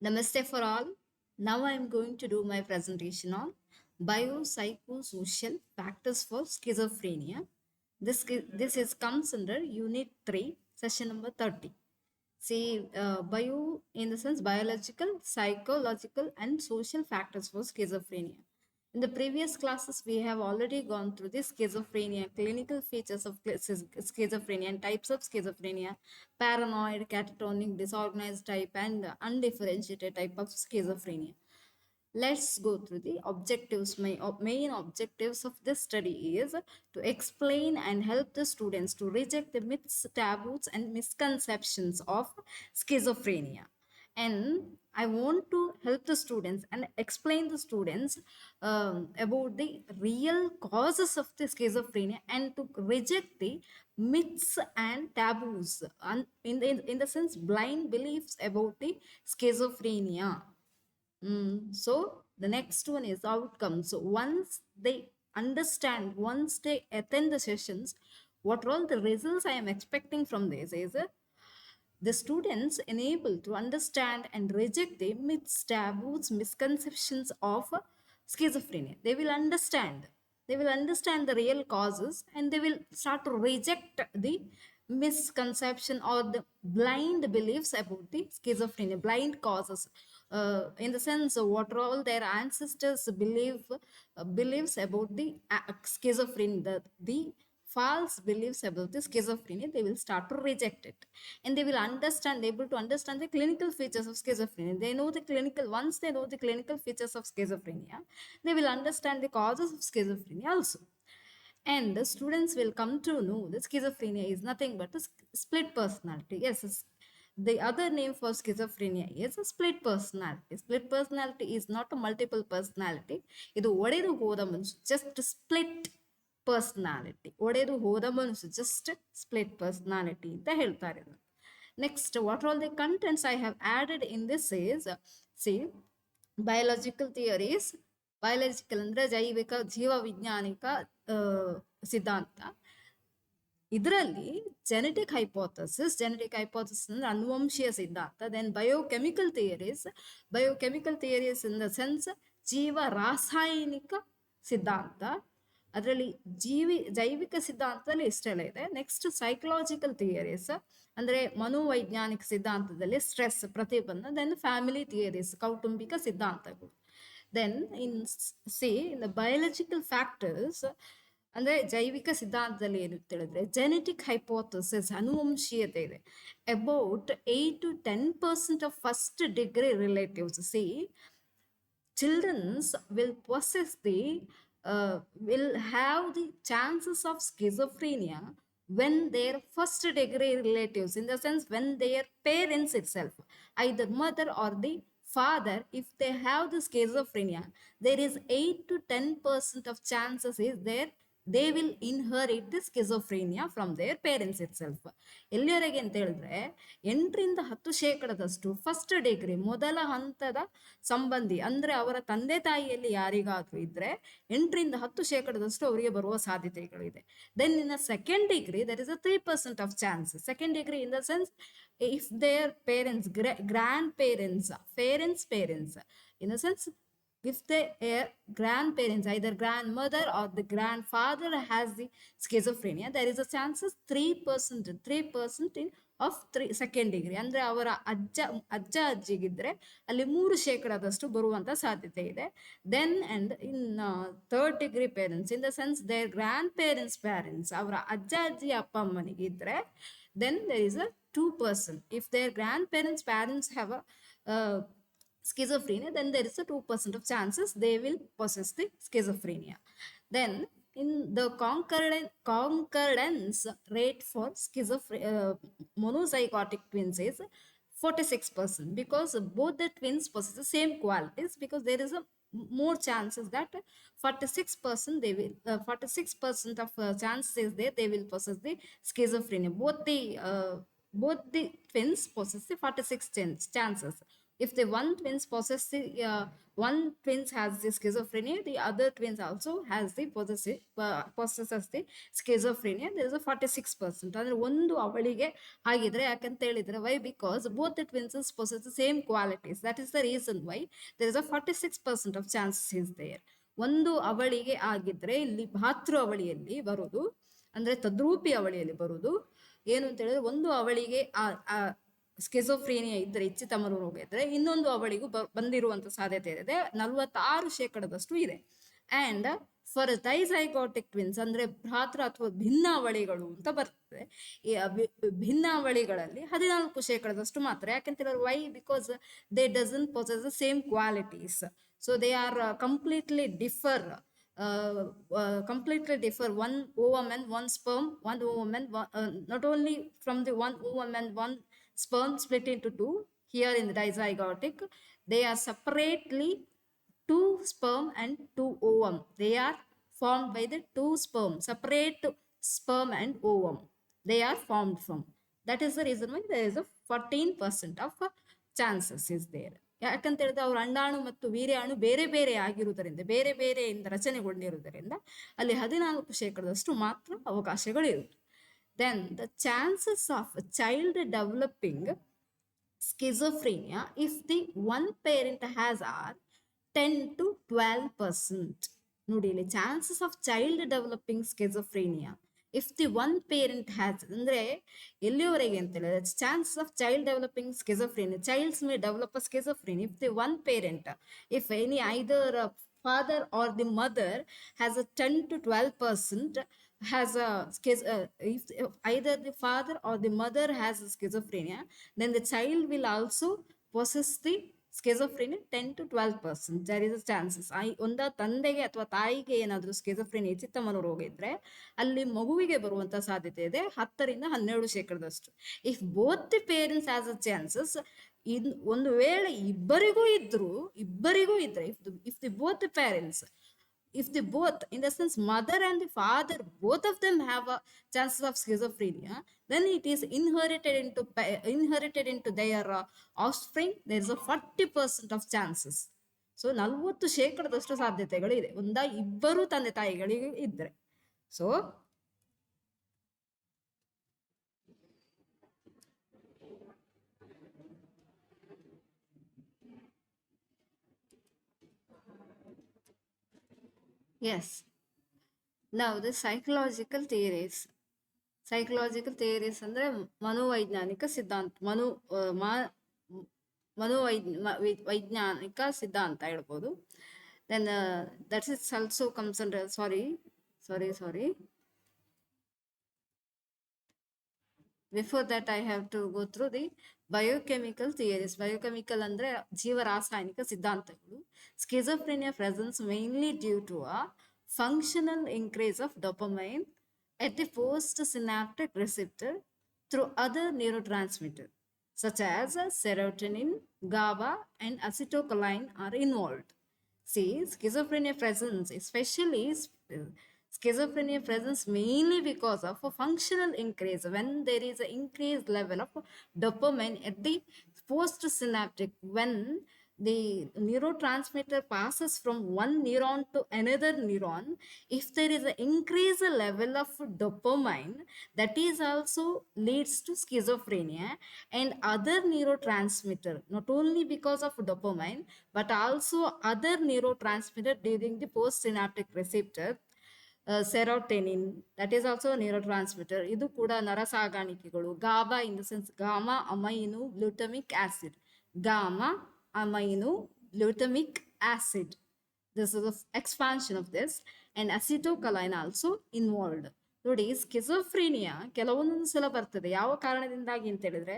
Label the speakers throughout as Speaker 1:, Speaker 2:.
Speaker 1: Namaste for all. Now I am going to do my presentation on biopsychosocial factors for schizophrenia. This is comes under Unit 3, Session number 30. See, bio in the sense biological, psychological, and social factors for schizophrenia. In the previous classes, we have already gone through the schizophrenia, clinical features of schizophrenia and types of schizophrenia, paranoid, catatonic, disorganized type, and undifferentiated type of schizophrenia. Let's go through the objectives. My main objectives of this study is to explain and help the students to reject the myths, taboos, and misconceptions of schizophrenia. And I want to help the students and explain the students about the real causes of the schizophrenia and to reject the myths and taboos and in the sense blind beliefs about the schizophrenia. So the next one is outcome. So once they understand, once they attend the sessions, what are all the results I am expecting from this is the students enabled to understand and reject the myths, taboos, misconceptions of schizophrenia. They will understand. They will understand the real causes and they will start to reject the misconception or the blind beliefs about the schizophrenia, blind causes. In the sense, what all their ancestors believes about the schizophrenia, the false beliefs about the schizophrenia, they will start to reject it and they will understand, able to understand the clinical features of schizophrenia. They know the clinical, once they know the clinical features of schizophrenia, they will understand the causes of schizophrenia also. And the students will come to know that schizophrenia is nothing but a split personality. Yes, the other name for schizophrenia is a split personality. Split personality is not a multiple personality. ಇದು ಒಡೆದು ಹೋದ ಮನುಷ್ಯ, just split personality. ಒಡೆದು ಹೋದ ಮನುಷ್ಯ, just split personality ಅಂತ ಹೇಳ್ತಾರೆ. Next, what all the contents I have added in this is, see, biological theories. Biological ಅಂದ್ರೆ ಜೈವಿಕ ಜೀವ ವಿಜ್ಞಾನಿಕ ಸಿದ್ಧಾಂತ. ಇದರಲ್ಲಿ ಜೆನೆಟಿಕ್ ಹೈಪೋಥಸಿಸ್ ಅಂದ್ರೆ ಅನುವಂಶೀಯ ಸಿದ್ಧಾಂತ. Then biochemical theories in the sense ಜೀವ ರಾಸಾಯನಿಕ ಸಿದ್ಧಾಂತ. ಅದರಲ್ಲಿ ಜೈವಿಕ ಸಿದ್ಧಾಂತದಲ್ಲಿ ಇಷ್ಟೆಲ್ಲ ಇದೆ. ನೆಕ್ಸ್ಟ್ ಸೈಕಲಾಜಿಕಲ್ ಥಿಯರೀಸ್ ಅಂದ್ರೆ ಮನೋವೈಜ್ಞಾನಿಕ ಸಿದ್ಧಾಂತದಲ್ಲಿ ಸ್ಟ್ರೆಸ್, ಪ್ರತಿಬಂಧ. ದೆನ್ ಫ್ಯಾಮಿಲಿ ಥಿಯರೀಸ್, ಕೌಟುಂಬಿಕ ಸಿದ್ಧಾಂತಗಳು. Then in the biological factors, ಅಂದ್ರೆ ಜೈವಿಕ ಸಿದ್ಧಾಂತದಲ್ಲಿ ಏನು ಹೇಳಿದ್ರೆ ಜೆನೆಟಿಕ್ ಹೈಪೋಥಸಿಸ್, ಅನುವಂಶೀಯತೆ ಇದೆ. About 8 to 10% of first degree relatives, C, children's will have the chances of schizophrenia when their first degree relatives, in the sense when their parents itself, either mother or the father, if they have the schizophrenia, there is 8 to 10% of chances is there they will inherit the schizophrenia from their parents itself. ಎಲ್ಲಿವರೆಗೆ ಅಂತ ಹೇಳಿದ್ರೆ 8 to 10% first degree, ಮೊದಲ ಹಂತದ ಸಂಬಂಧಿ ಅಂದ್ರೆ ಅವರ ತಂದೆ ತಾಯಿಯಲ್ಲಿ ಯಾರಿಗಾದ್ರೂ ಇದ್ರೆ 8 to 10% ಅವರಿಗೆ ಬರುವ ಸಾಧ್ಯತೆಗಳಿದೆ. Then in second degree there is a 3% of chances. Second degree in the sense if their parents, grandparents, parents, in the sense if their grandparents, either grandmother or the grandfather has the schizophrenia, there is a chances 3% of second degree. ಅಂದ್ರೆ ಅವರ ಅಜ್ಜ ಅಜ್ಜಿಗಿದ್ರೆ ಅಲ್ಲಿ 3% ಬರುವಂತ ಸಾಧ್ಯತೆ ಇದೆ. Then and in third degree parents, in the sense their grandparents, ಅವರ ಅಜ್ಜ ಅಜ್ಜಿ ಅಪ್ಪ ಅಮ್ಮನಿಗಿದ್ರೆ then there is a 2%. If their parents have a schizophrenia, then there is a 2% of chances they will possess the schizophrenia. Then in the concordance rate for monozygotic twins is 46%, because both the twins possess the same qualities, because there is a more chances that 46% they will 46% of chances there they will possess the schizophrenia. Both the twins possess the 46 chances. If the one twins possess the one twins has the schizophrenia, the other twins also has the possesses the schizophrenia. There is a 46%. ಅಂದ್ರೆ ಒಂದು ಅವಳಿಗೆ ಆಗಿದ್ರೆ, ಯಾಕಂತ ಹೇಳಿದ್ರೆ why, because both the twins possess the same qualities. That is the reason why there is a 46% of chances is there. ಒಂದು ಅವಳಿಗೆ ಆಗಿದ್ರೆ ಇಲ್ಲಿ ಭಾತೃ ಅವಳಿಯಲ್ಲಿ ಬರುವುದು, ಅಂದ್ರೆ ತದ್ರೂಪಿ ಅವಳಿಯಲ್ಲಿ ಬರುವುದು ಏನು ಅಂತ ಹೇಳಿದ್ರೆ, ಒಂದು ಅವಳಿಗೆ ಆ ಸ್ಕಿಜೋಫ್ರೇನಿಯಾ ಇದ್ರೆ, ಇಚ್ಛಿತ ಮನೋರೋಗ ಇದ್ರೆ, ಇನ್ನೊಂದು ಅವಳಿಗೂ ಬಂದಿರುವಂತ ಸಾಧ್ಯತೆ ಇದೆ, 46% ಇದೆ. ಅಂಡ್ ಫಾರ್ ಡೈಸೈಗೋಟಿಕ್ ಟ್ವಿನ್ಸ್ ಅಂದ್ರೆ ಭ್ರಾತೃ ಅಥವಾ ಭಿನ್ನಾವಳಿಗಳು ಅಂತ ಬರ್ತದೆ. ಈ ಭಿನ್ನಾವಳಿಗಳಲ್ಲಿ 14% ಮಾತ್ರ. ಯಾಕಂತ ಹೇಳಿದ್ರೆ why, because they doesn't possess the same qualities. So they are completely differ. One ovum and one sperm, not only from the one ovum and one sperm split into two. Here in the dizygotic, they are separately 2 sperm and 2 ovum. They are formed by the 2 sperm, separate sperm and ovum they are formed from. That is the reason why there is a 14% of chances is there. ಯಾಕಂತ ಹೇಳಿದ್ರೆ ಅವ್ರ ಅಂಡಾಣು ಮತ್ತು ವೀರ್ಯಾಣು ಬೇರೆ ಬೇರೆ ಆಗಿರುವುದರಿಂದ, ಬೇರೆ ಬೇರೆಯಿಂದ ರಚನೆಗೊಂಡಿರುವುದರಿಂದ ಅಲ್ಲಿ 14% ಮಾತ್ರ ಅವಕಾಶಗಳಿರುವುದು. Then the chances of a child developing schizophrenia if the one parent has are 10 to 12%. ನೋಡಿ ಇಲ್ಲಿ chances of child developing schizophrenia if the one parent has, ಅಂದ್ರೆ ಎಲ್ಲಿಯವರೆಗೆ ಅಂತ ಹೇಳಿದ್ರೆ chances of child developing schizophrenia, child's May develop a schizophrenia if the one parent, if any either father or the mother has a 10 to 12% has a if either the father or the mother has a schizophrenia, then the child will also possess the schizophrenia 10 to 12%. There is a chances. ಒಂದ ತಂದೆಗೆ ಅಥವಾ ತಾಯಿಗೆ ಏನಾದರೂ schizophrenia ಚಿತ್ತ ಮನೋರೋಗ ಇದ್ರೆ ಅಲ್ಲಿ ಮಗುವಿಗೆ ಬರುವಂತ ಸಾಧ್ಯತೆ ಇದೆ 10 ರಿಂದ 12%. If both the parents has a chances, ಒಂದು ವೇಳೆ ಇಬ್ಬರಿಗೂ ಇದ್ರೆ if the both the parents, if the both, in the sense mother and the father, both of them have a chances of schizophrenia, then it is inherited into their offspring. There is a 40% of chances. So 40% ಸಾಧ್ಯತೆಗಳಿದೆ ಇಬ್ಬರು ತಂದೆ ತಾಯಿಗಳಿಗೆ ಇದ್ರೆ. So yes, now the psychological theories ಅಂದ್ರೆ ಮನೋವೈಜ್ಞಾನಿಕ ಸಿದ್ಧಾಂತ, ವೈಜ್ಞಾನಿಕ ಸಿದ್ಧಾಂತ ಹೇಳ್ಬೋದು. then that is also comes under sorry before that I have to go through the biochemical theories. Biochemical ಅಂದ್ರೆ ಜೀವರಾಸಾಯನಿಕ ಸಿದ್ಧಾಂತಗಳು. Schizophrenia presents mainly due to a functional increase of dopamine at the postsynaptic receptor through other neurotransmitters such as serotonin, GABA and acetylcholine are involved. See, schizophrenia presents mainly because of a functional increase. When there is an increased level of dopamine at the postsynaptic, when the neurotransmitter passes from one neuron to another neuron, if there is an increased level of dopamine, that is also leads to schizophrenia. And other neurotransmitter, not only because of dopamine but also other neurotransmitter during the postsynaptic receptor, serotonin, that is also neurotransmitter, ಇದು ಕೂಡ ನರ ಸಾಗಾಣಿಕೆಗಳು. GABA in the sense gamma amino glutamic acid, this is the expansion of this, and acetylcholine also involved. ನೋಡಿ, schizophrenia ಕೆಲವೊಂದೊಂದು ಸಲ ಬರ್ತದೆ ಯಾವ ಕಾರಣದಿಂದಾಗಿ ಅಂತ ಹೇಳಿದ್ರೆ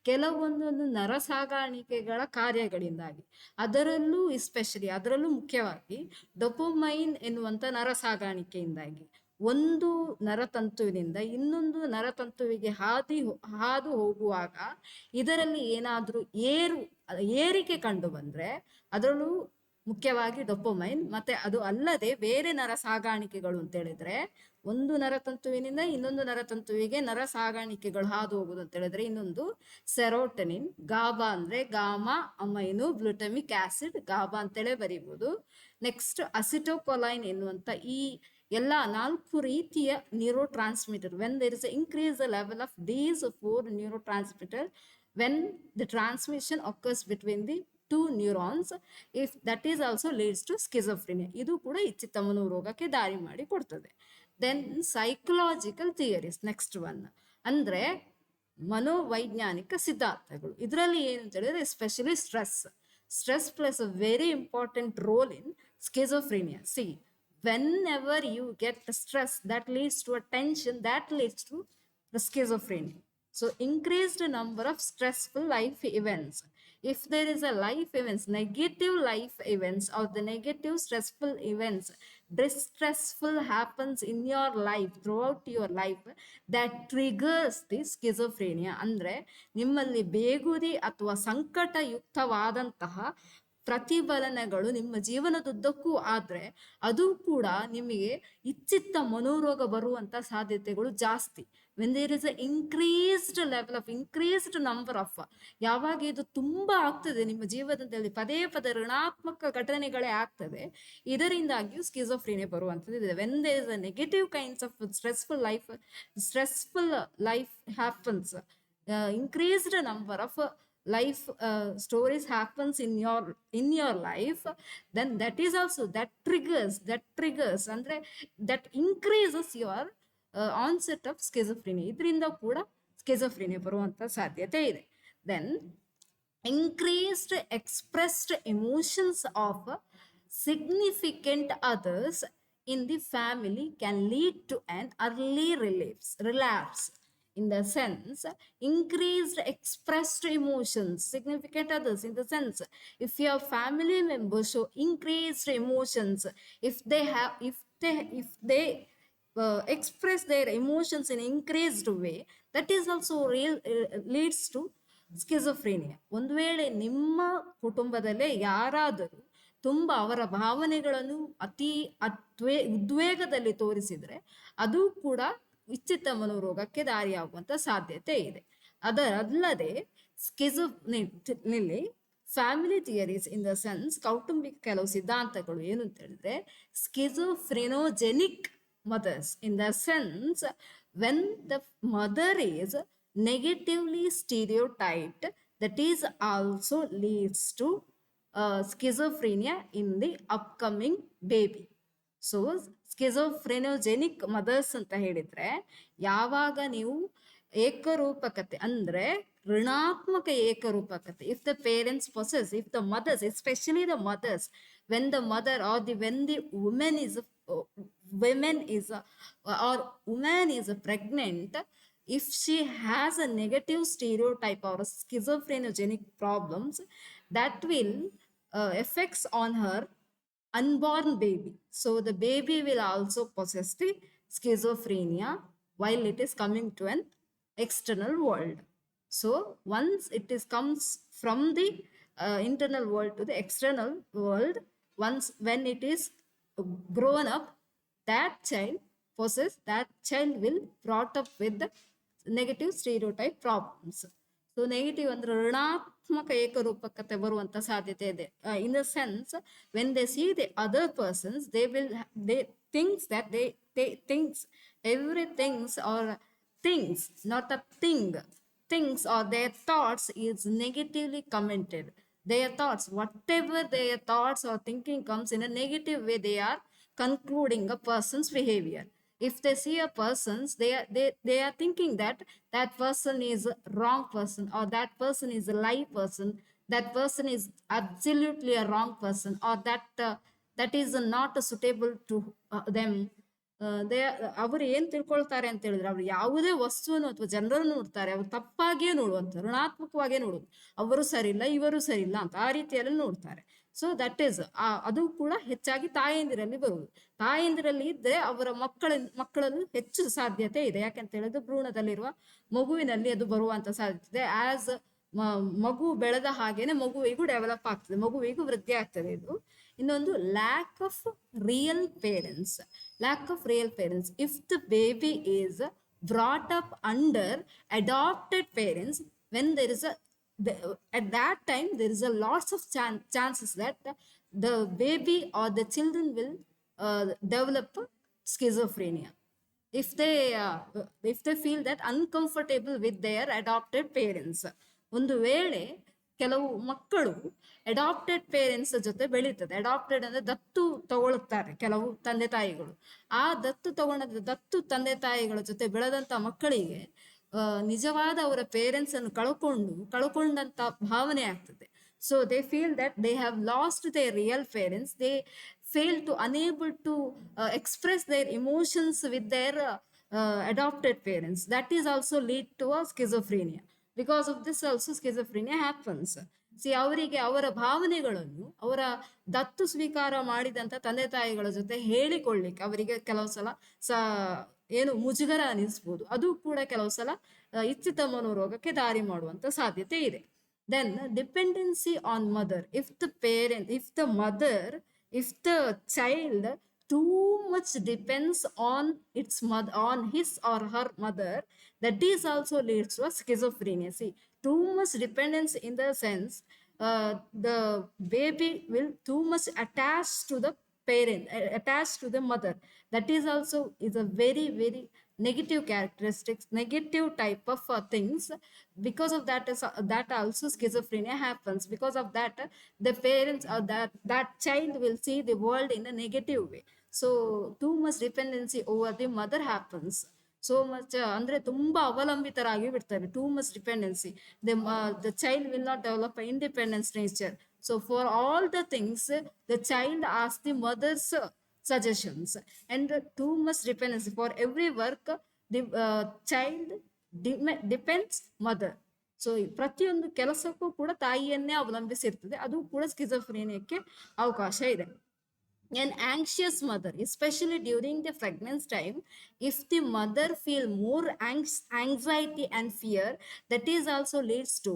Speaker 1: ಕೆಲವೊಂದೊಂದು ನರ ಸಾಗಾಣಿಕೆಗಳ ಕಾರ್ಯಗಳಿಂದಾಗಿ, ಅದರಲ್ಲೂ ಮುಖ್ಯವಾಗಿ ಡೊಪಮೈನ್ ಎನ್ನುವಂತ ನರ ಸಾಗಾಣಿಕೆಯಿಂದಾಗಿ. ಒಂದು ನರತಂತುವಿನಿಂದ ಇನ್ನೊಂದು ನರತಂತುವಿಗೆ ಹಾದು ಹೋಗುವಾಗ ಇದರಲ್ಲಿ ಏನಾದ್ರೂ ಏರಿಕೆ ಕಂಡು ಬಂದ್ರೆ, ಅದರಲ್ಲೂ ಮುಖ್ಯವಾಗಿ ಡೊಪಮೈನ್ ಮತ್ತೆ ಅದು ಅಲ್ಲದೆ ಬೇರೆ ನರ ಸಾಗಾಣಿಕೆಗಳು ಅಂತ ಹೇಳಿದ್ರೆ ಒಂದು ನರತಂತುವಿನಿಂದ ಇನ್ನೊಂದು ನರತಂತುವಿಗೆ ನರ ಸಾಗಾಣಿಕೆಗಳು ಹಾದು ಹೋಗುದು ಅಂತ ಹೇಳಿದ್ರೆ. ಇನ್ನೊಂದು ಸೆರೋಟನಿನ್, ಗಾಬಾ ಅಂದ್ರೆ gamma amino glutamic acid, GABA ಅಂತೇಳಿ ಬರೀಬಹುದು. ನೆಕ್ಸ್ಟ್ ಅಸಿಟೋಕೊಲೈನ್ ಎನ್ನುವಂತ ಈ ಎಲ್ಲ 4 ರೀತಿಯ neurotransmitter. When there is increase the level of these 4 neurotransmitter, when the transmission occurs between the two neurons, if that is also leads to schizophrenia. ಇದು ಕೂಡ ಇಚ್ಛಿತ ಮನೋರೋಗಕ್ಕೆ ದಾರಿ ಮಾಡಿ ಕೊಡ್ತದೆ. Then psychological theories, next one ಅಂದ್ರೆ ಮನೋವೈಜ್ಞಾನಿಕ ಸಿದ್ಧಾಂತಗಳು. ಇದರಲ್ಲಿ ಏನು ಅಂತ ಹೇಳಿದ್ರೆ especially stress plays a very important role in schizophrenia. See, whenever you get stress, that leads to a tension, that leads to the schizophrenia. So increased number of stressful life events. If there is a life events, negative life events or the negative stressful events, distressful happens in your life, throughout your life, that triggers the schizophrenia. ಅಂದ್ರೆ ನಿಮ್ಮಲ್ಲಿ ಬೇಗುದಿ ಅಥವಾ ಸಂಕಟಯುಕ್ತವಾದಂತಹ ಪ್ರತಿಫಲನಗಳು ನಿಮ್ಮ ಜೀವನದುದ್ದಕ್ಕೂ ಆದ್ರೆ ಅದು ಕೂಡ ನಿಮಗೆ ಇಚ್ಛಿತ ಮನೋರೋಗ ಬರುವಂತ ಸಾಧ್ಯತೆಗಳು ಜಾಸ್ತಿ. When there is a increased number of, ಯಾವಾಗ ಇದು ತುಂಬಾ ಆಗ್ತದೆ ನಿಮ್ಮ ಜೀವನದಲ್ಲಿ ಪದೇ ಪದೇ ಋಣಾತ್ಮಕ ಘಟನೆಗಳೇ ಆಗ್ತದೆ, ಇದರಿಂದಾಗಿಯೂ ಸ್ಕಿಜೋಫ್ರೀನಿಯಾ ಬರುವಂತದ್ದು ಇದೆ. When there is a negative kinds of stressful life happens, increased number of life stories happens in your life, then that is also that triggers ಅಂದ್ರೆ that increases your onset of schizophrenia. ಇದರಿಂದ ಕೂಡ schizophrenia ಬರುವಂತ ಸಾಧ್ಯತೆ ಇದೆ. Then increased expressed emotions of significant others in the family can lead to an early relapse. In the sense, increased expressed emotions, significant others, in the sense, if your family members show increased emotions, if they express their emotions in increased way, that is also leads to schizophrenia. ಒಂದು ವೇಳೆ ನಿಮ್ಮ ಕುಟುಂಬದಲ್ಲೇ ಯಾರಾದರೂ ತುಂಬಾ ಅವರ ಭಾವನೆಗಳನ್ನು ಅತಿ ಉದ್ವೇಗದಲ್ಲಿ ತೋರಿಸಿದ್ರೆ ಅದು ಕೂಡ ಇಚ್ಛಿತ ಮನೋರೋಗಕ್ಕೆ ದಾರಿಯಾಗುವಂತ ಸಾಧ್ಯತೆ ಇದೆ. ಅದಲ್ಲದೆ ಸ್ಕಿಜೋಫ್ರೆನಿಯಲ್ಲಿ family theories, in the sense ಕೌಟುಂಬಿಕ ಕೆಲವು ಸಿದ್ಧಾಂತಗಳು ಏನು ಅಂತ ಹೇಳಿದ್ರೆ, schizophrenogenic mothers, in the sense when the mother is negatively stereotyped, that is also leads to schizophrenia in the upcoming baby. So schizophrenogenic mothers ಅಂತ ಹೇಳಿದ್ರೆ, ಯಾವಾಗ ನೀವು ಏಕರೂಪಕತೆ ಅಂದ್ರೆ ಋಣಾತ್ಮಕ ಏಕರೂಪಕತೆ, if the parents possess, if the mothers, especially the mothers, when the mother or when the woman is pregnant, if she has a negative stereotype or a schizophrenic problems, that will affects on her unborn baby. So the baby will also possess the schizophrenia while it is coming to an external world. So once it comes from the internal world to the external world, when it is grown up, that child will brought up with the negative stereotype problems. So negative ಅಂದ್ರೆ ಋಣಾತ್ಮಕ ಏಕರೂಪಕತೆ ಬರುವಂತ ಸಾಧ್ಯತೆ ಇದೆ. ಇನ್ the sense, when they see the other persons, they thinks that they thinks everything's or things, not a things or their thoughts is negatively commented. Their thoughts, whatever their thoughts or thinking comes in a negative way, they are concluding a person's behavior. If they see a person, they are thinking that person is a wrong person, or that person is a lie person, that person is absolutely a wrong person, or that is not suitable to them. ಅವರು ಏನ್ ತಿಳ್ಕೊಳ್ತಾರೆ ಅಂತ ಹೇಳಿದ್ರೆ, ಅವ್ರು ಯಾವುದೇ ವಸ್ತುವನ್ನು ಅಥವಾ ಜನರನ್ನು ನೋಡ್ತಾರೆ, ಅವ್ರು ತಪ್ಪಾಗಿಯೇ ನೋಡುವಂತ, ಋಣಾತ್ಮಕವಾಗಿಯೇ ನೋಡುದು, ಅವರು ಸರಿ ಇಲ್ಲ ಇವರು ಸರಿ ಇಲ್ಲ ಅಂತ ಆ ರೀತಿಯಲ್ಲಿ ನೋಡ್ತಾರೆ. ಸೊ ದಟ್ ಈಸ್ ಅದು ಕೂಡ ಹೆಚ್ಚಾಗಿ ತಾಯಂದಿರಲ್ಲಿ ಬರುವುದು. ತಾಯಂದಿರಲ್ಲಿ ಇದ್ರೆ ಅವರ ಮಕ್ಕಳಲ್ಲೂ ಹೆಚ್ಚು ಸಾಧ್ಯತೆ ಇದೆ. ಯಾಕಂತ ಹೇಳಿದ್ರೆ ಭ್ರೂಣದಲ್ಲಿರುವ ಮಗುವಿನಲ್ಲಿ ಅದು ಬರುವಂತ ಸಾಧ್ಯತೆ ಇದೆ. ಆಸ್ ಮಗು ಬೆಳೆದ ಹಾಗೇನೆ ಮಗುವಿಗೂ ಡೆವಲಪ್ ಆಗ್ತದೆ, ಮಗುವಿಗೂ ವೃದ್ಧಿ ಆಗ್ತದೆ ಇದು. ಇನ್ನೊಂದು lack of real parents. Lack of real parents, if the baby is brought up under adopted parents, when there is a at that time there is a lots of chances that the baby or the children will develop schizophrenia if they feel that uncomfortable with their adopted parents. ಒಂದು ವೇಳೆ ಕೆಲವು ಮಕ್ಕಳು adopted parents ಜೊತೆ ಬೆಳೀತದೆ. Adopted ಅಂದ್ರೆ ದತ್ತು ತಗೊಳ್ತಾರೆ ಕೆಲವು ತಂದೆ ತಾಯಿಗಳು. ಆ ದತ್ತು ತಂದೆ ತಾಯಿಗಳ ಜೊತೆ ಬೆಳೆದಂತ ಮಕ್ಕಳಿಗೆ ನಿಜವಾದ ಅವರ ಪೇರೆಂಟ್ಸ್ ಅನ್ನು ಕಳ್ಕೊಂಡಂತ ಭಾವನೆ ಆಗ್ತದೆ. So they feel that they have lost their real parents. They fail to unable to express their emotions with their adopted parents. That is also lead to a schizophrenia. Because of this also schizophrenia happens. ಅವರಿಗೆ ಅವರ ಭಾವನೆಗಳನ್ನು ಅವರ ದತ್ತು ಸ್ವೀಕಾರ ಮಾಡಿದಂತ ತಂದೆ ತಾಯಿಗಳ ಜೊತೆ ಹೇಳಿಕೊಳ್ಳಿಕ್ಕೆ ಅವರಿಗೆ ಕೆಲವು ಸಲ ಏನು ಮುಜುಗರ ಅನಿಸ್ಬೋದು. ಅದು ಕೂಡ ಕೆಲವು ಸಲ ಇಚ್ಛಿತ ಮನೋರೋಗಕ್ಕೆ ದಾರಿ ಮಾಡುವಂತ ಸಾಧ್ಯತೆ ಇದೆ. Then dependency on mother. If the child too much depends on its mother, on his or her mother, that is also leads to a schizophrenia. See, too much dependence in the sense the baby will too much attach to the parent, attached to the mother. That is also is a very very negative characteristics, negative type of things. Because of that that also schizophrenia happens. Because of that the parents or that child will see the world in a negative way. So too much dependency over the mother happens. So much ಅಂದ್ರೆ ತುಂಬಾ ಅವಲಂಬಿತರಾಗಿ ಬಿಡ್ತಾರೆ. Too much dependency, the child will not develop an independence nature. So for all the things the child asks the mother's suggestions, and too much dependency for every work the child depends mother. So ಪ್ರತಿಯೊಂದು ಕೆಲಸಕ್ಕೂ ಕೂಡ ತಾಯಿಯನ್ನೇ ಅವಲಂಬಿಸಿರ್ತದೆ. ಅದು ಕೂಡ ಸ್ಕಿಜೋಫ್ರೇನಿಯಾಕ್ಕೆ ಅವಕಾಶ ಇದೆ. An anxious mother, especially during the pregnancy time, if the mother feel more anxiety and fear, that is also leads to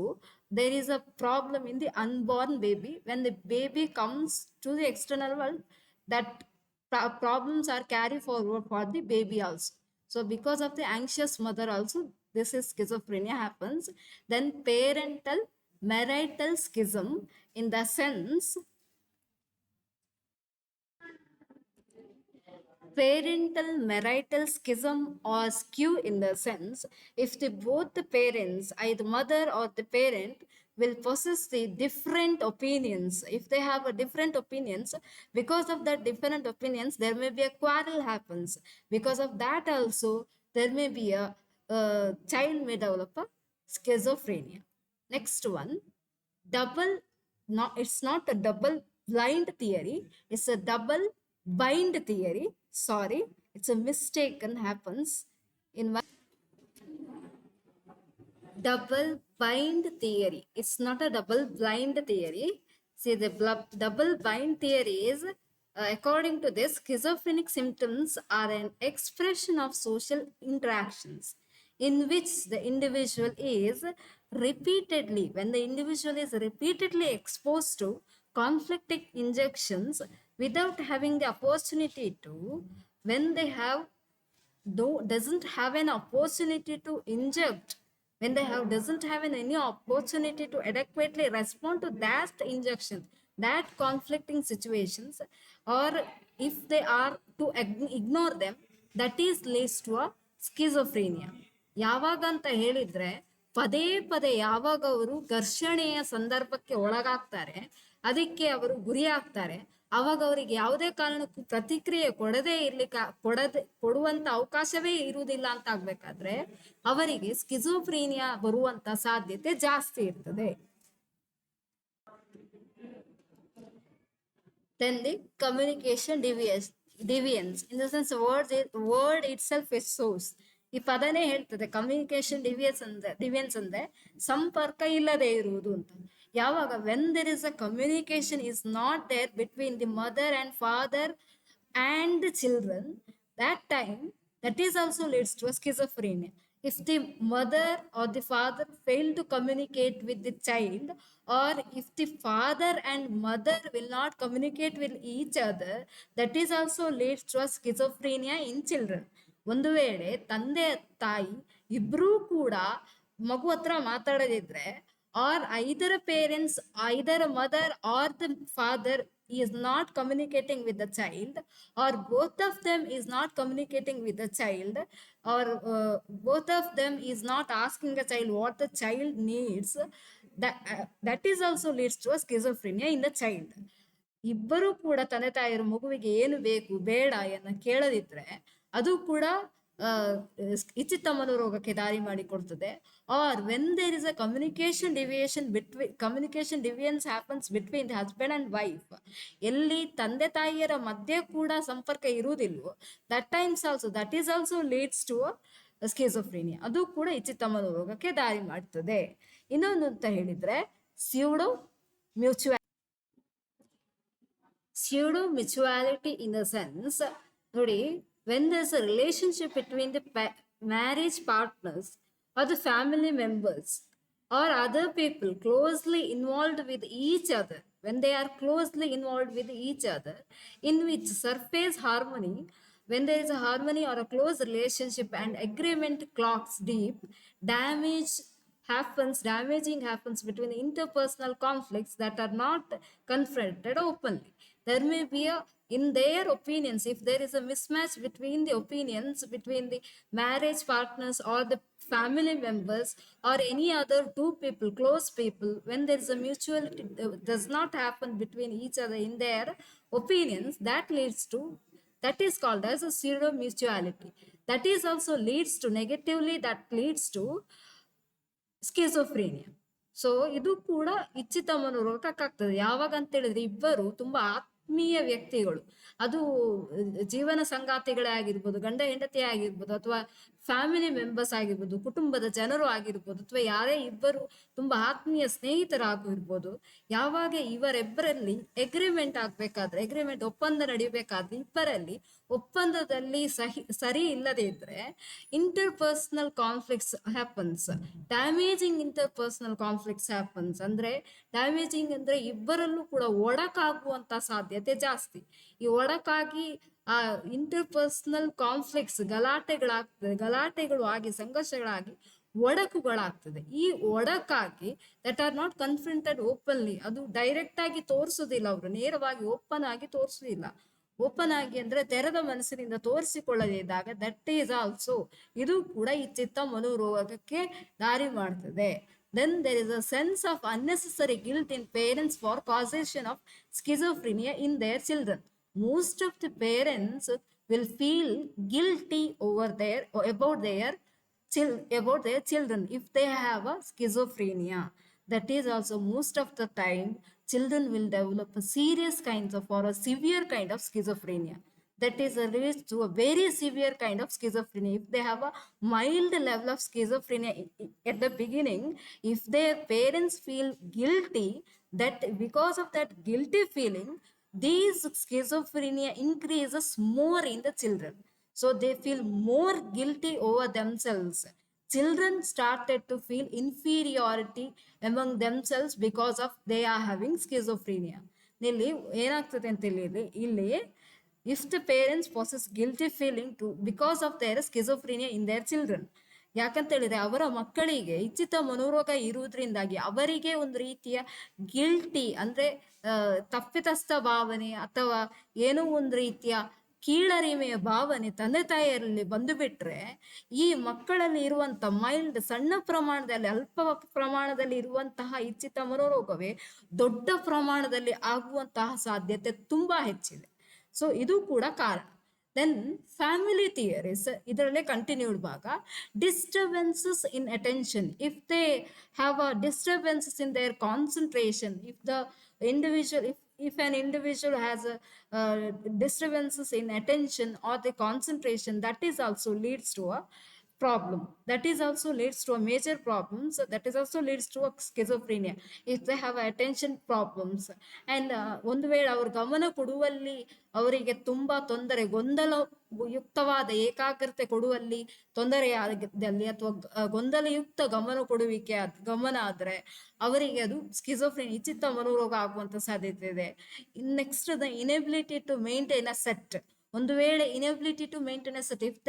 Speaker 1: there is a problem in the unborn baby. When the baby comes to the external world, that problems are carried forward for the baby also. So because of the anxious mother also this is schizophrenia happens. Then parental marital schism, in the sense parental marital schism or skew, in the sense if both the parents, either mother or the parent, will possess the different opinions. If they have a different opinions, because of that different opinions there may be a quarrel happens. Because of that also there may be a child may develop a schizophrenia. Next one, double, not, it's not a double blind theory, it's a double bind theory. Sorry, it's a mistake and happens in one. Double bind theory, it's not a double blind theory. See, the double bind theory is according to this, schizophrenic symptoms are an expression of social interactions in which the individual is repeatedly, when the individual is repeatedly exposed to conflicting injections without having the opportunity to, when they have doesn't have an opportunity to inject, when they doesn't have any opportunity to adequately respond to that injection, that conflicting situations, or if they are to ignore them, that is leads to a schizophrenia. ಯಾವಾಗ ಅಂತ ಹೇಳಿದ್ರೆ, ಪದೇ ಪದೇ ಯಾವಾಗ ಅವರು ಘರ್ಷಣೆಯ ಸಂದರ್ಭಕ್ಕೆ ಒಳಗಾಗ್ತಾರೆ, ಅದಕ್ಕೆ ಅವರು ಗುರಿ ಆಗ್ತಾರೆ, ಅವಾಗ ಅವರಿಗೆ ಯಾವುದೇ ಕಾರಣಕ್ಕೂ ಪ್ರತಿಕ್ರಿಯೆ ಕೊಡುವಂತ ಅವಕಾಶವೇ ಇರುವುದಿಲ್ಲ ಅಂತ ಆಗ್ಬೇಕಾದ್ರೆ ಅವರಿಗೆ ಸ್ಕಿಜೋಫ್ರೀನಿಯಾ ಬರುವಂತ ಸಾಧ್ಯತೆ ಜಾಸ್ತಿ ಇರ್ತದೆ. Then the communication deviance, in the sense word itself is source. ಈ ಪದನೇ ಹೇಳ್ತದೆ ಕಮ್ಯುನಿಕೇಶನ್ ಡಿವಿಯನ್ಸ್ ಅಂದ್ರೆ ಸಂಪರ್ಕ ಇಲ್ಲದೆ ಇರುವುದು ಅಂತ. ಯಾವಾಗ when there is a communication is not there between the mother and father and the children, that time that is also leads to a schizophrenia. if the mother or the father fail to communicate with the child, or if the father and mother will not communicate with each other, that is also leads to a schizophrenia in children. ಒಂದು ವೇಳೆ ತಂದೆ ತಾಯಿ ಇಬ್ರೂ ಕೂಡ ಮಗು ಹತ್ರ ಮಾತಾಡದಿದ್ರೆ, or either parents, either mother or the father is not communicating with the child, or both of them is not communicating with the child, or both of them is not asking the child what the child needs, that is also leads to a schizophrenia in the child. ಇಬ್ಬರು ಕೂಡ ತಂದೆ ತಾಯಿಯರು ಮಗುವಿಗೆ ಏನು ಬೇಕು ಬೇಡ ಎನ್ನ ಕೇಳದಿದ್ರೆ ಅದು ಕೂಡ ಇಚ್ಛಿತ ಮನೋರೋಗಕ್ಕೆ ದಾರಿ ಮಾಡಿಕೊಡ್ತದೆ. Or when there is a communication deviance happens between the husband and wife, ಎಲ್ಲಿ ತಂದೆ ತಾಯಿಯರ ಮಧ್ಯೆ ಕೂಡ ಸಂಪರ್ಕ ಇರುವುದಿಲ್ವೋ, that is also leads to schizophrenia, ಅದು ಕೂಡ ಇಚ್ಛಿತ ಮನೋರೋಗಕ್ಕೆ ದಾರಿ ಮಾಡ್ತದೆ. ಇನ್ನೊಂದು ಅಂತ ಹೇಳಿದ್ರೆ pseudo mutuality in the sense, ನೋಡಿ, when there's a relationship between the marriage partners or the family members or other people closely involved with each other, when they are closely involved with each other, in which surface harmony, when there is a harmony or a close relationship and agreement clocks deep, damaging happens between interpersonal conflicts that are not confronted openly. There may be in their opinions, if there is a mismatch between the opinions between the marriage partners or the family members or any other two people, close people, when there is a mutuality does not happen between each other in their opinions, that is called as a pseudo mutuality. That is also leads to negatively, that leads to schizophrenia. So ಇದು ಕೂಡ ಇಚ್ಛಿತ ಮನೋರೋಗಕ್ಕಾಗ್ತದೆ. ಯಾವಾಗ ಅಂತ ಹೇಳಿದ್ರೆ ಇಬ್ಬರು ತುಂಬಾ ಆತ್ಮೀಯ ವ್ಯಕ್ತಿಗಳು, ಅದು ಜೀವನ ಸಂಗಾತಿಗಳೇ ಆಗಿರ್ಬೋದು, ಗಂಡ ಹೆಂಡತಿ ಆಗಿರ್ಬೋದು, ಅಥವಾ ಫ್ಯಾಮಿಲಿ ಮೆಂಬರ್ಸ್ ಆಗಿರ್ಬೋದು, ಕುಟುಂಬದ ಜನರು ಆಗಿರ್ಬೋದು, ಅಥವಾ ಯಾರೇ ಇಬ್ಬರು ತುಂಬಾ ಆತ್ಮೀಯ ಸ್ನೇಹಿತರಾಗಿರ್ಬೋದು. ಯಾವಾಗ ಇವರೆಬ್ಬರಲ್ಲಿ ಅಗ್ರಿಮೆಂಟ್ ಒಪ್ಪಂದ ನಡಿಬೇಕಾದ್ರೆ, ಇಬ್ಬರಲ್ಲಿ ಒಪ್ಪಂದದಲ್ಲಿ ಸರಿ ಇಲ್ಲದೆ ಇದ್ರೆ interpersonal conflicts happens, damaging interpersonal conflicts happens. ಅಂದ್ರೆ ಡ್ಯಾಮೇಜಿಂಗ್ ಅಂದ್ರೆ ಇಬ್ಬರಲ್ಲೂ ಕೂಡ ಒಡಕಾಗುವಂತ ಸಾಧ್ಯತೆ ಜಾಸ್ತಿ. ಈ ಒಡಕಾಗಿ ಆ ಇಂಟರ್ಪರ್ಸನಲ್ ಕಾನ್ಫ್ಲಿಕ್ಟ್ಸ್ ಗಲಾಟೆಗಳು ಆಗಿ, ಸಂಘರ್ಷಗಳಾಗಿ ಒಡಕುಗಳಾಗ್ತದೆ. ಈ ಒಡಕಾಗಿ ದಟ್ ಆರ್ ನಾಟ್ ಕನ್ಫ್ರಂಟೆಡ್ ಓಪನ್ಲಿ, ಅದು ಡೈರೆಕ್ಟ್ ಆಗಿ ತೋರಿಸುದಿಲ್ಲ, ಅವರು ನೇರವಾಗಿ ಓಪನ್ ಆಗಿ ತೋರಿಸುದಿಲ್ಲ. ಓಪನ್ ಆಗಿ ಅಂದ್ರೆ ತೆರೆದ ಮನಸ್ಸಿನಿಂದ ತೋರಿಸಿಕೊಳ್ಳದಿದ್ದಾಗ ದಟ್ ಈಸ್ ಆಲ್ಸೋ, ಇದು ಕೂಡ ಈ ಚಿತ್ತ ಮನೋರೋಗಕ್ಕೆ ದಾರಿ ಮಾಡ್ತದೆ. Then there is a sense of unnecessary guilt in parents for causation of schizophrenia in their children. Most of the parents will feel guilty about their children if they have a schizophrenia. That is also most of the time children will develop a serious kinds of or a severe kind of schizophrenia. That is leads to a very severe kind of schizophrenia. If they have a mild level of schizophrenia at the beginning, if their parents feel guilty, that because of that guilty feeling, these schizophrenia increases more in the children. So they feel more guilty over themselves. Children started to feel inferiority among themselves because of they are having schizophrenia. ಇಲ್ಲಿ ಏನಾಗ್ತದೆ ಅಂತ ಇಲ್ಲಿ if the parents possess guilty feeling to because of their schizophrenia in their children, ಯಾಕಂತ ಹೇಳಿದ್ರೆ ಅವರ ಮಕ್ಕಳಿಗೆ ಇಚ್ಛಿತ ಮನೋರೋಗ ಇರುವುದರಿಂದಾಗಿ ಅವರಿಗೆ ಒಂದು ರೀತಿಯ ಗಿಲ್ಟಿ ಅಂದ್ರೆ ತಪ್ಪಿತಸ್ಥ ಭಾವನೆ ಅಥವಾ ಏನೋ ಒಂದು ರೀತಿಯ ಕೀಳರಿಮೆಯ ಭಾವನೆ ತಂದೆ ತಾಯಿಯರಲ್ಲಿ ಬಂದು ಬಿಟ್ರೆ, ಈ ಮಕ್ಕಳಲ್ಲಿ ಇರುವಂತ ಮೈಲ್ಡ್ ಸಣ್ಣ ಪ್ರಮಾಣದಲ್ಲಿ, ಅಲ್ಪ ಪ್ರಮಾಣದಲ್ಲಿ ಇರುವಂತಹ ಇಚ್ಛಿತ ಮನೋರೋಗವೇ ದೊಡ್ಡ ಪ್ರಮಾಣದಲ್ಲಿ ಆಗುವಂತಹ ಸಾಧ್ಯತೆ ತುಂಬಾ ಹೆಚ್ಚಿದೆ. ಸೊ ಇದು ಕೂಡ ಕಾರಣ. ದೆನ್ ಫ್ಯಾಮಿಲಿ ಥಿಯರೀಸ್ ಇದರಲ್ಲೇ ಕಂಟಿನ್ಯೂಡ್ ಭಾಗ. Disturbances in attention, if they have a disturbances in their concentration, if an individual has a disturbances in attention or the concentration, that is also leads to a problem, that is also leads to a major problem, so that is also leads to a schizophrenia if they have attention problems. And ಒಂದು ವೇಳೆ ಅವರು ಗಮನ ಕೊಡುವಲ್ಲಿ ಅವರಿಗೆ ತುಂಬಾ ತೊಂದರೆ, ಗೊಂದಲ ಯುಕ್ತವಾದ ಏಕಾಗ್ರತೆ ಕೊಡುವಲ್ಲಿ ತೊಂದರೆಯಾದಲ್ಲಿ ಅಥವಾ ಗೊಂದಲಯುಕ್ತ ಗಮನ ಕೊಡುವಿಕೆ ಗಮನ ಆದ್ರೆ ಅವರಿಗೆ ಅದು ಸ್ಕಿಜೋಫ್ರೆನಿಯಾ ಚಿತ್ತ ಮನೋರೋಗ ಆಗುವಂತ ಸಾಧ್ಯತೆ ಇದೆ. Next the inability to maintain a set. ಒಂದು ವೇಳೆ inability to maintain set, if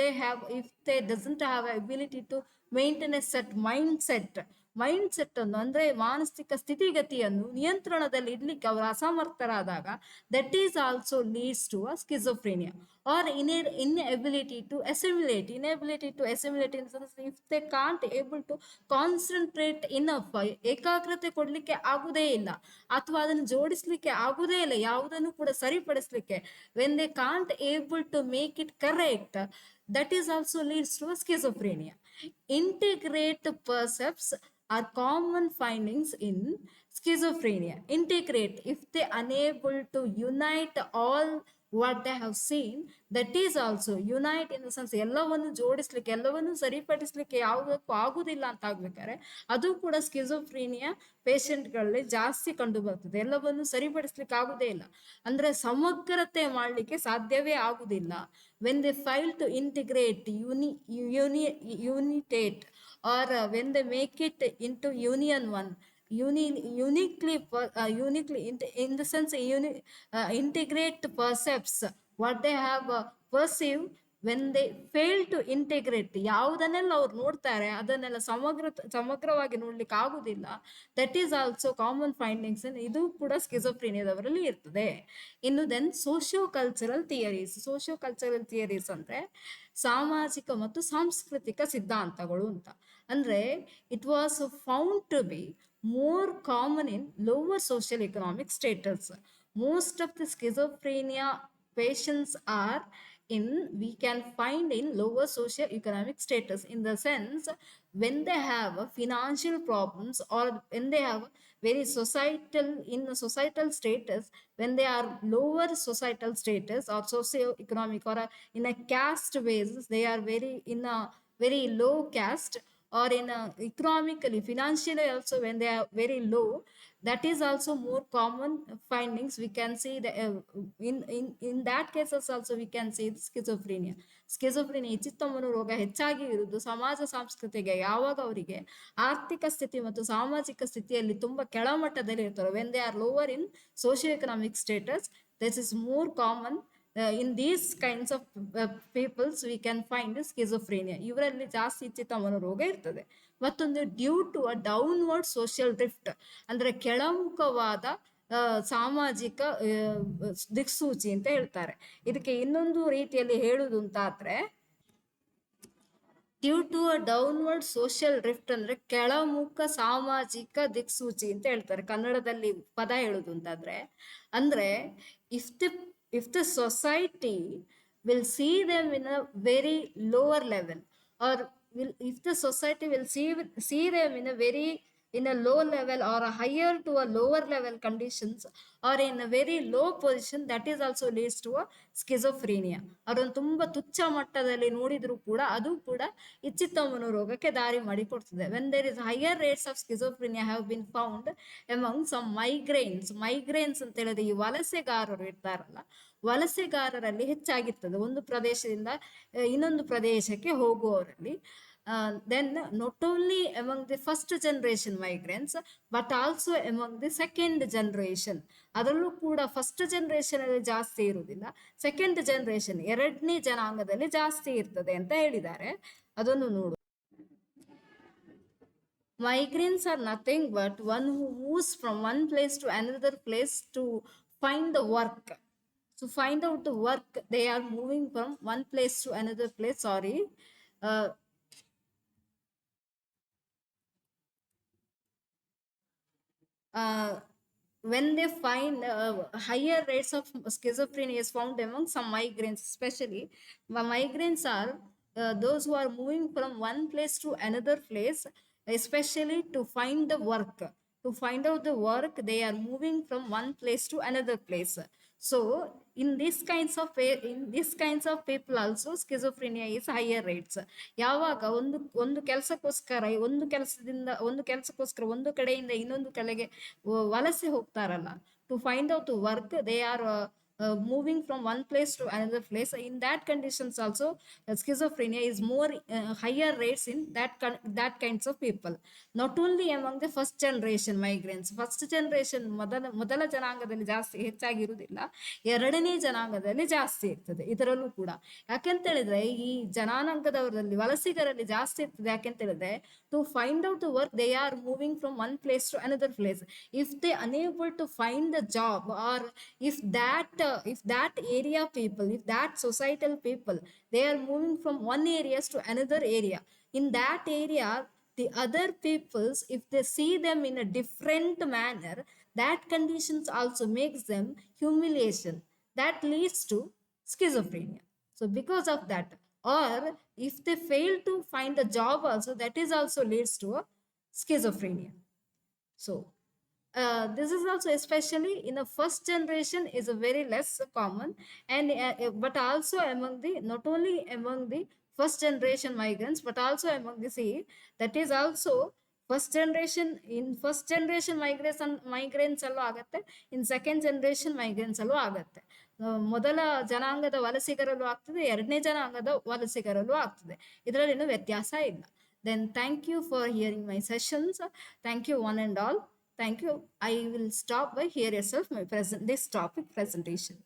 Speaker 1: they doesn't have ability to maintain set mind set ಅನ್ನು ಅಂದ್ರೆ ಮಾನಸಿಕ ಸ್ಥಿತಿಗತಿಯನ್ನು ನಿಯಂತ್ರಣದಲ್ಲಿ ಇಡ್ಲಿಕ್ಕೆ ಅವರು ಅಸಮರ್ಥರಾದಾಗ that is also leads to a schizophrenia. Or inability to assimilate in the sense if they can't able to concentrate enough, ಏಕಾಗ್ರತೆ ಕೊಡ್ಲಿಕ್ಕೆ ಆಗುದೇ ಇಲ್ಲ ಅಥವಾ ಅದನ್ನು ಜೋಡಿಸ್ಲಿಕ್ಕೆ ಆಗುದೇ ಇಲ್ಲ, ಯಾವುದನ್ನು ಕೂಡ ಸರಿಪಡಿಸ್ಲಿಕ್ಕೆ when they can't able to make it correct, that is also leads to a schizophrenia. Integrate percepts are common findings in schizophrenia. Integrate, if they unable to unite all what they have seen, that is also unite in the sense ಎಲ್ಲವನ್ನು ಜೋಡಿಸ್ಲಿಕ್ಕೆ ಎಲ್ಲವನ್ನು ಸರಿಪಡಿಸ್ಲಿಕ್ಕೆ ಯಾವುದಕ್ಕೂ ಆಗುದಿಲ್ಲ ಅಂತ ಆಗ್ಬೇಕಾದ್ರೆ ಅದು ಕೂಡ schizophrenia ಪೇಷಂಟ್ಗಳಲ್ಲಿ ಜಾಸ್ತಿ ಕಂಡು ಬರ್ತದೆ. ಎಲ್ಲವನ್ನು ಸರಿಪಡಿಸ್ಲಿಕ್ಕೆ ಆಗುದೇ ಇಲ್ಲ ಅಂದ್ರೆ ಸಮಗ್ರತೆ ಮಾಡ್ಲಿಕ್ಕೆ ಸಾಧ್ಯವೇ ಆಗುದಿಲ್ಲ. when they fail to integrate unitate or when they make it into union one, uniquely in the sense integrate percepts what they have perceived, when they fail to integrate ಯಾವುದನ್ನೆಲ್ಲ ಅವ್ರು ನೋಡ್ತಾರೆ ಅದನ್ನೆಲ್ಲ ಸಮಗ್ರವಾಗಿ ನೋಡ್ಲಿಕ್ಕೆ ಆಗುದಿಲ್ಲ, that is also common findings. ಇದು ಕೂಡ ಸ್ಕಿಜೋಫ್ರೀನಿಯಾದವರಲ್ಲಿ ಇರ್ತದೆ. ಇನ್ನು ದೆನ್ ಸೋಶಿಯೋ ಕಲ್ಚರಲ್ ಥಿಯರೀಸ್ ಅಂದ್ರೆ ಸಾಮಾಜಿಕ ಮತ್ತು ಸಾಂಸ್ಕೃತಿಕ ಸಿದ್ಧಾಂತಗಳು ಅಂತ. ಅಂದ್ರೆ it was found to be more common in lower social economic status. Most of the schizophrenia patients are we can find in lower socio-economic status, in the sense when they have financial problems or when they have very societal status, when they are lower societal status or socio-economic or in a caste basis, they are very in a very low caste or in a economically financially also when they are very low, that is also more common findings. We can see the in that cases also we can see schizophrenia ಚಿತ್ತ ಮನೋರೋಗ ಹೆಚ್ಚಾಗಿ ಇರುವುದು ಸಮಾಜ ಸಂಸ್ಕೃತಿಗೆ ಯಾವಾಗ ಅವರಿಗೆ ಆರ್ಥಿಕ ಸ್ಥಿತಿ ಮತ್ತು ಸಾಮಾಜಿಕ ಸ್ಥಿತಿಯಲ್ಲಿ ತುಂಬಾ ಕೆಳಮಟ್ಟದಲ್ಲಿ ಇರ್ತಾರೆ, when they are lower in socio-economic status, this is more common. In these kinds of peoples we can find schizophrenia. ಇವರಲ್ಲಿ ಜಾಸ್ತಿ ಚಿತ್ತ ಮನೋರೋಗ ಇರ್ತದೆ. ಮತ್ತೊಂದು due to a downward social drift, ಅಂದ್ರೆ ಕೆಳಮುಖವಾದ ಸಾಮಾಜಿಕ ದಿಕ್ಸೂಚಿ ಅಂತ ಹೇಳ್ತಾರೆ. ಇದಕ್ಕೆ ಇನ್ನೊಂದು ರೀತಿಯಲ್ಲಿ ಹೇಳುದು ಅಂತಾದ್ರೆ due to a downward social drift ಅಂದ್ರೆ ಕೆಳಮುಖ ಸಾಮಾಜಿಕ ದಿಕ್ಸೂಚಿ ಅಂತ ಹೇಳ್ತಾರೆ ಕನ್ನಡದಲ್ಲಿ ಪದ ಹೇಳುದು ಅಂತಾದ್ರೆ. ಅಂದ್ರೆ if the society will see them in a very lower level, or if the society will see them in a low level or a higher to a lower level conditions or in a very low position, that is also leads to a schizophrenia. ಅವರನ್ನು ತುಂಬಾ ತುಚ್ಛ ಮಟ್ಟದಲ್ಲಿ ನೋಡಿದ್ರು ಕೂಡ ಅದು ಕೂಡ ಈ ಚಿತ್ತ ಮನೋರೋಗಕ್ಕೆ ದಾರಿ ಮಾಡಿಕೊಡ್ತದೆ. when there is higher rates of schizophrenia have been found among some migrants ಅಂತ ಹೇಳಿದ್ರೆ ಈ ವಲಸೆಗಾರರು ಇರ್ತಾರಲ್ಲ, ವಲಸೆಗಾರರಲ್ಲಿ ಹೆಚ್ಚಾಗಿರ್ತದೆ ಒಂದು ಪ್ರದೇಶದಿಂದ ಇನ್ನೊಂದು ಪ್ರದೇಶಕ್ಕೆ ಹೋಗುವವರಲ್ಲಿ. then not only among the first generation migrants but also among the second generation, ಅದರಲ್ಲೂ ಕೂಡ ಫಸ್ಟ್ ಜನರೇಷನ್ ಅಲ್ಲಿ ಜಾಸ್ತಿ ಇರುವುದಿಲ್ಲ, ಸೆಕೆಂಡ್ ಜನರೇಷನ್ ಎರಡನೇ ಜನಾಂಗದಲ್ಲಿ ಜಾಸ್ತಿ ಇರ್ತದೆ ಅಂತ ಹೇಳಿದ್ದಾರೆ. ಅದನ್ನು ನೋಡು. Migrants are nothing but one who moves from one place to another place to find the work. To find out the work, they are moving from one place to another place. Sorry. When they find higher rates of schizophrenia is found among some migrants, especially migrants are those who are moving from one place to another place, especially to find the work. To find out the work, they are moving from one place to another place. So in these kinds of people also schizophrenia is higher rates. ಯಾವಾಗ ಒಂದು ಕೆಲಸಕ್ಕೋಸ್ಕರ ಒಂದು ಕೆಲಸಕ್ಕೋಸ್ಕರ ಒಂದು ಕಡೆಯಿಂದ ಇನ್ನೊಂದು ಕಡೆಗೆ ವಲಸೆ ಹೋಗ್ತಾರಲ್ಲ, to find out the work, they are moving from one place to another place. In that conditions also, schizophrenia is more higher rates in that kinds of people. Not only among the first generation migrants. First generation ಮೊದಲ ಜನಾಂಗದಲ್ಲಿ ಜಾಸ್ತಿ ಹೆಚ್ಚಾಗಿರುವುದಿಲ್ಲ, ಎರಡನೇ ಜನಾಂಗದಲ್ಲಿ ಜಾಸ್ತಿ ಇರ್ತದೆ ಇದರಲ್ಲೂ ಕೂಡ. ಯಾಕೆಂತ ಹೇಳಿದ್ರೆ ಈ ಜನಾಂಗದವರಲ್ಲಿ ವಲಸಿಗರಲ್ಲಿ ಜಾಸ್ತಿ ಇರ್ತದೆ. ಯಾಕೆಂತ ಹೇಳಿದ್ರೆ to find out the work, they are moving from one place to another place. If they unable to find the job, or if that area people, if that societal people, they are moving from one areas to another area, in that area the other peoples, if they see them in a different manner, that conditions also makes them humiliation, that leads to schizophrenia. So because of that, or if they fail to find a job also, that is also leads to a schizophrenia. So this is also especially in the first generation is a very less common, and but also among the, not only among the first generation migrants, but also among the, see, that is also first generation, in first generation migrants ಅಲ್ಲೂ ಆಗತ್ತೆ, in second generation migrants ಅಲ್ಲೂ ಆಗತ್ತೆ. ಮೊದಲ ಜನಾಂಗದ ವಲಸಿಗರಲ್ಲೂ ಆಗ್ತದೆ, ಎರಡನೇ ಜನಾಂಗದ ವಲಸಿಗರಲ್ಲೂ ಆಗ್ತದೆ, ಇದರಲ್ಲೇನು ವ್ಯತ್ಯಾಸ ಇಲ್ಲ. Then thank you for hearing my sessions. Thank you one and all. Thank you. I will stop by here yourself my this topic presentation.